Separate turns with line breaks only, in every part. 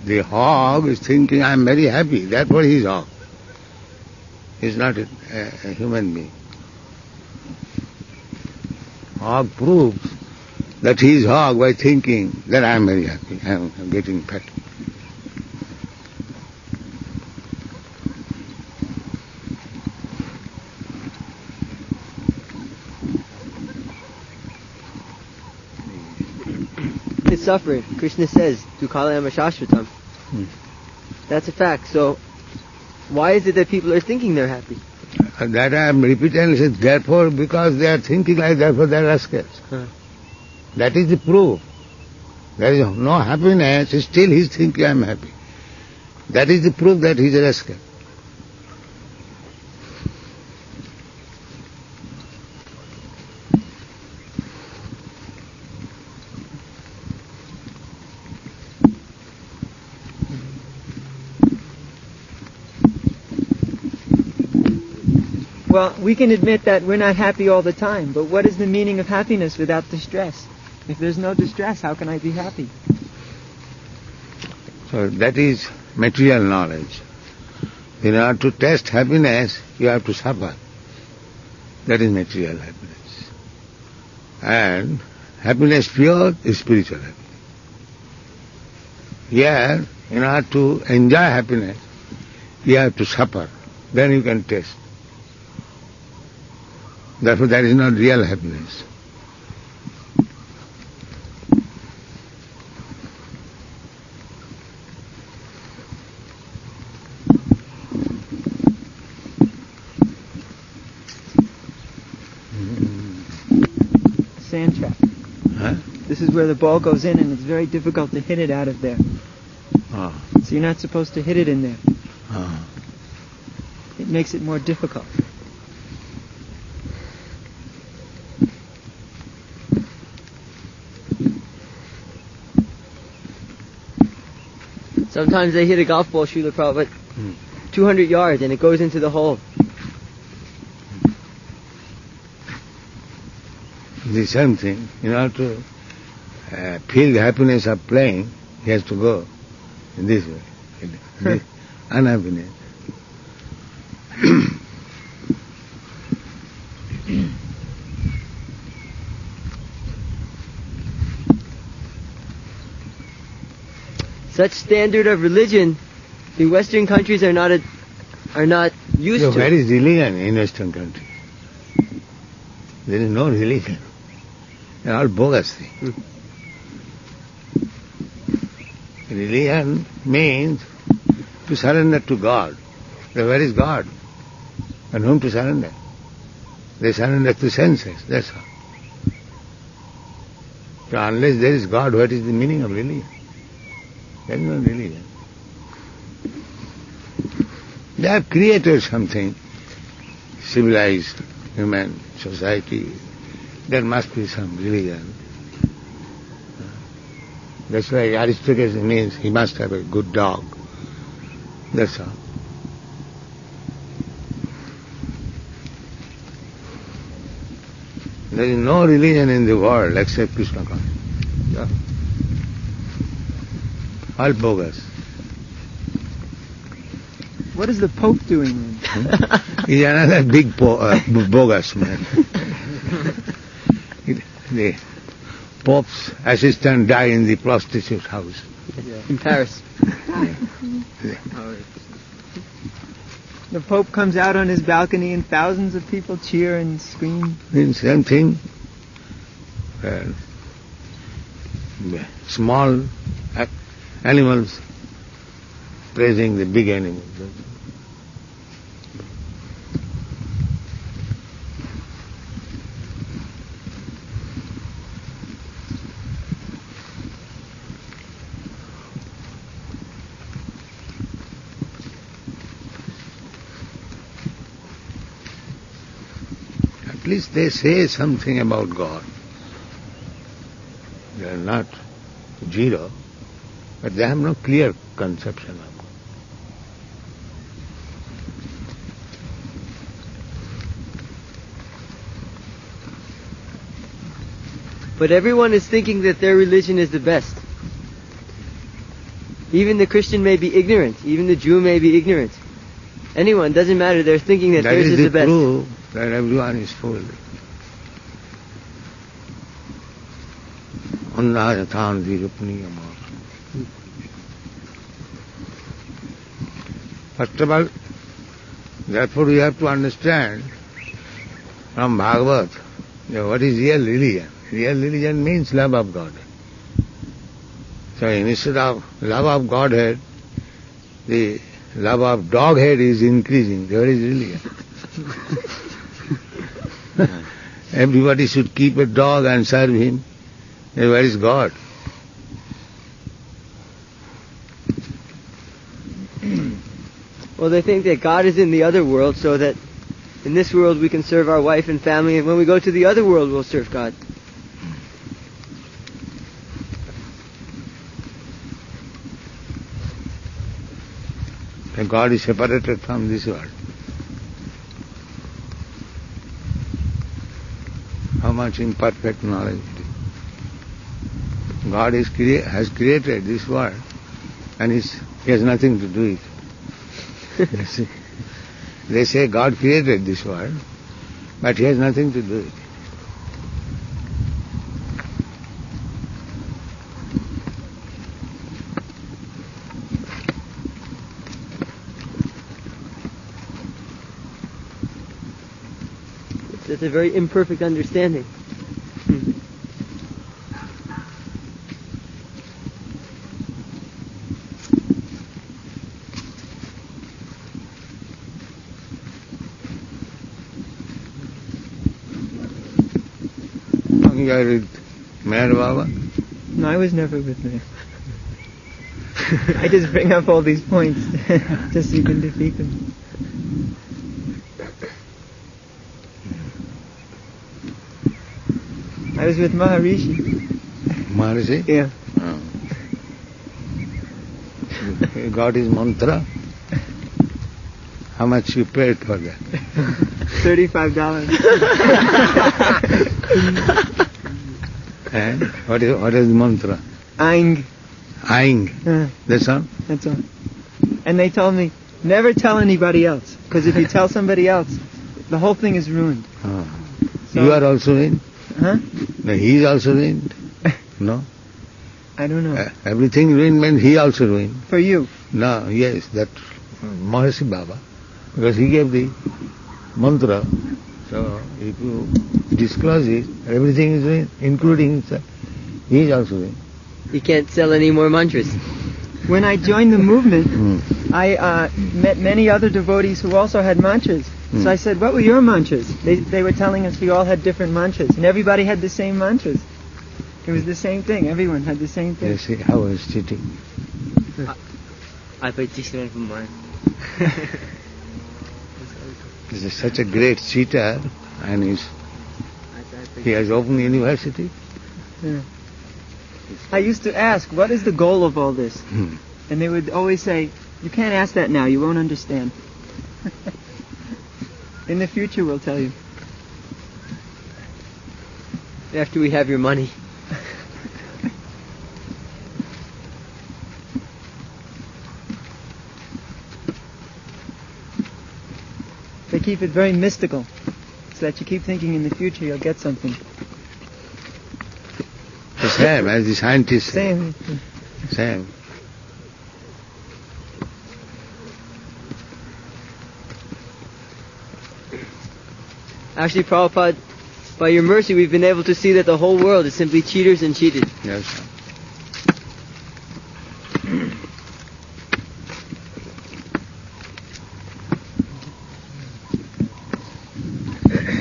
The hog is thinking, I am very happy. Therefore he is hog. He is not a human being. Hog proves that he is hog by thinking that I am very happy. I am getting fat.
Is suffering. Krishna says, Dukkhalayam Shashvatam. That's a fact. So, why is it that people are thinking they're happy?
That I am repeatedly saying, therefore, because they are thinking like therefore they are rascals. That is the proof. There is no happiness, still he is thinking I am happy. That is the proof that he is a rascal.
Well, we can admit that we're not happy all the time, but what is the meaning of happiness without distress? If there's no distress, how can I be happy?
So that is material knowledge. In order to test happiness, you have to suffer. That is material happiness. And happiness pure is spiritual happiness. Here, in order to enjoy happiness, you have to suffer. Then you can taste. Therefore, that is not real happiness.
Sand trap.
Huh?
This is where the ball goes in and it's very difficult to hit it out of there.
Oh.
So you're not supposed to hit it in there.
Oh.
It makes it more difficult.
Sometimes they hit a golf ball, Srila Prabhupada, 200 yards and it goes into the hole.
The same thing. In order to feel the happiness of playing, he has to go in this way. This unhappiness.
Such standard of religion, the Western countries are not used to.
Where is religion in Western countries? There is no religion. They are all bogus things. Religion means to surrender to God. So where is God? And whom to surrender? They surrender to senses, that's all. So unless there is God, what is the meaning of religion? There is no religion. They have created something, civilized human society. There must be some religion. That's why aristocracy means he must have a good dog. That's all. There is no religion in the world except Krishna consciousness. Yeah. All bogus.
What is the Pope doing then?
He's another big bogus man. The Pope's assistant died in the prostitute's house.
In Paris.
The Pope comes out on his balcony and thousands of people cheer and scream.
The same thing. Small animals praising the big animals. At least they say something about God. They are not zero, but they have no clear conception of God.
But everyone is thinking that their religion is the best. Even the Christian may be ignorant. Even the Jew may be ignorant. Anyone, doesn't matter. They're thinking that theirs is the best.
That is the proof that everyone is fooled. First of all, therefore we have to understand from Bhagavad what is real religion. Real religion means love of God. So instead of love of Godhead, the love of doghead is increasing. Where is religion? Everybody should keep a dog and serve him. Where is God?
Well, they think that God is in the other world, so that in this world we can serve our wife and family, and when we go to the other world we'll serve God.
And God is separated from this world. How much imperfect knowledge it is. God has created this world, and he has nothing to do with it. They say God created this world, but he has nothing to do with it.
That's a very imperfect understanding.
You are with Mayor Baba?
No, I was never with Mayor. I just bring up all these points just so you can defeat them. I was with Maharishi.
Maharishi?
Yeah.
Oh. You got his mantra? How much you paid for that?
$35.
And what is the mantra?
Aing.
Aing. That's all?
That's all. And they told me, never tell anybody else, because if you tell somebody else, the whole thing is ruined.
Oh.
So,
you are also ruined?
Huh?
No, he is also ruined? No?
I don't know.
Everything ruined means he also ruined.
For you?
No, yes, that Maharishi Baba, because he gave the mantra. So if you disclose it, everything is ruined, including himself. He is also ruined.
You can't sell any more mantras.
When I joined the movement, I met many other devotees who also had mantras. So I said, what were your mantras? They were telling us we all had different mantras, and everybody had the same mantras. It was the same thing. Everyone had the same thing.
They say, how is cheating?
I paid 69 for mine.
This is such a great cheater, and he has opened university.
Yeah. I used to ask, what is the goal of all this? And they would always say, you can't ask that now, you won't understand. In the future we'll tell you.
After we have your money.
They keep it very mystical, so that you keep thinking in the future you'll get something.
The same as the scientists say.
Same.
Same.
Actually, Prabhupada, by your mercy, we've been able to see that the whole world is simply cheaters and cheated.
Yes.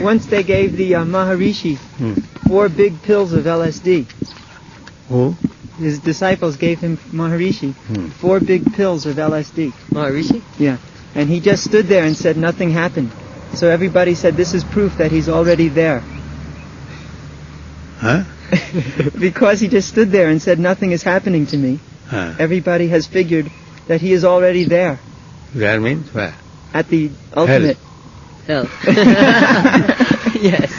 Once they gave the Maharishi 4 big pills of LSD.
Who?
His disciples gave him Maharishi 4 big pills of LSD.
Maharishi?
Yeah. And he just stood there and said nothing happened. So everybody said this is proof that he's already there.
Huh?
Because he just stood there and said nothing is happening to me. Everybody has figured that he is already there.
There means where?
At the ultimate.
Hell. Yes.